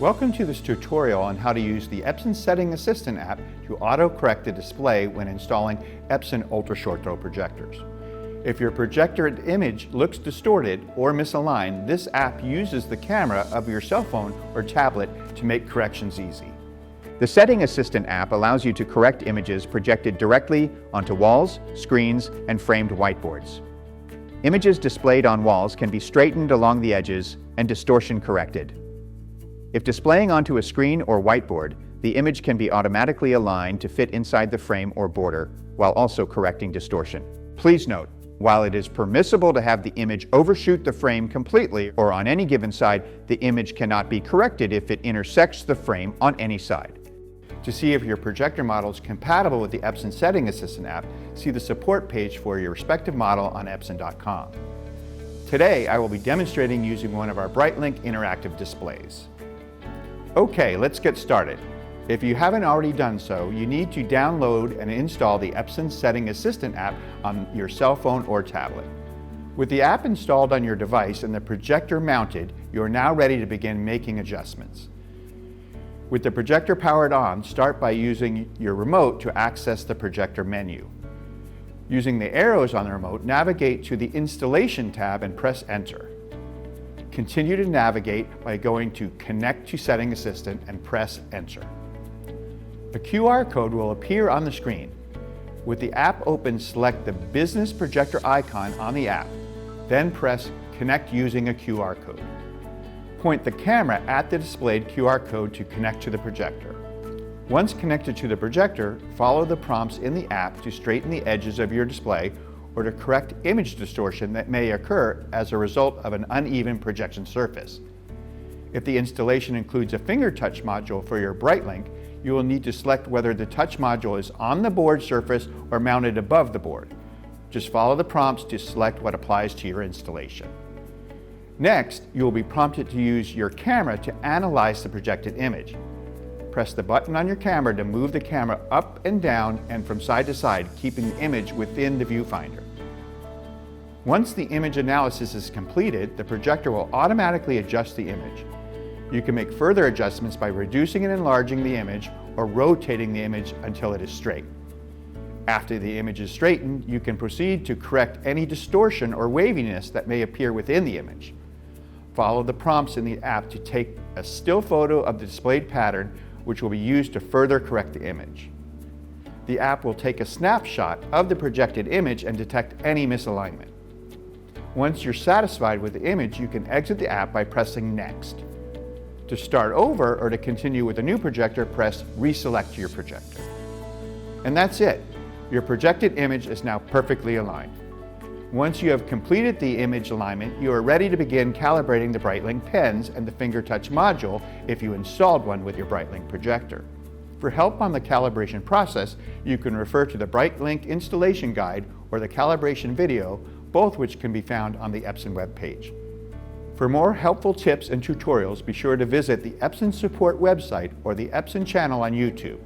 Welcome to this tutorial on how to use the Epson Setting Assistant app to auto-correct the display when installing Epson ultra-short throw projectors. If your projector image looks distorted or misaligned, this app uses the camera of your cell phone or tablet to make corrections easy. The Setting Assistant app allows you to correct images projected directly onto walls, screens, and framed whiteboards. Images displayed on walls can be straightened along the edges and distortion corrected. If displaying onto a screen or whiteboard, the image can be automatically aligned to fit inside the frame or border, while also correcting distortion. Please note, while it is permissible to have the image overshoot the frame completely or on any given side, the image cannot be corrected if it intersects the frame on any side. To see if your projector model is compatible with the Epson Setting Assistant app, see the support page for your respective model on Epson.com. Today, I will be demonstrating using one of our BrightLink interactive displays. Okay, let's get started. If you haven't already done so, you need to download and install the Epson Setting Assistant app on your cell phone or tablet. With the app installed on your device and the projector mounted, you are now ready to begin making adjustments. With the projector powered on, start by using your remote to access the projector menu. Using the arrows on the remote, navigate to the Installation tab and press Enter. Continue to navigate by going to Connect to Setting Assistant and press Enter. A QR code will appear on the screen. With the app open, select the Business Projector icon on the app, then press Connect using a QR code. Point the camera at the displayed QR code to connect to the projector. Once connected to the projector, follow the prompts in the app to straighten the edges of your display or to correct image distortion that may occur as a result of an uneven projection surface. If the installation includes a finger touch module for your BrightLink, you will need to select whether the touch module is on the board surface or mounted above the board. Just follow the prompts to select what applies to your installation. Next, you will be prompted to use your camera to analyze the projected image. Press the button on your camera to move the camera up and down and from side to side, keeping the image within the viewfinder. Once the image analysis is completed, the projector will automatically adjust the image. You can make further adjustments by reducing and enlarging the image or rotating the image until it is straight. After the image is straightened, you can proceed to correct any distortion or waviness that may appear within the image. Follow the prompts in the app to take a still photo of the displayed pattern, which will be used to further correct the image. The app will take a snapshot of the projected image and detect any misalignment. Once you're satisfied with the image, you can exit the app by pressing Next. To start over or to continue with a new projector, press Reselect your projector. And that's it. Your projected image is now perfectly aligned. Once you have completed the image alignment, you are ready to begin calibrating the BrightLink pens and the finger touch module if you installed one with your BrightLink projector. For help on the calibration process, you can refer to the BrightLink installation guide or the calibration video, both which can be found on the Epson web page. For more helpful tips and tutorials, be sure to visit the Epson support website or the Epson channel on YouTube.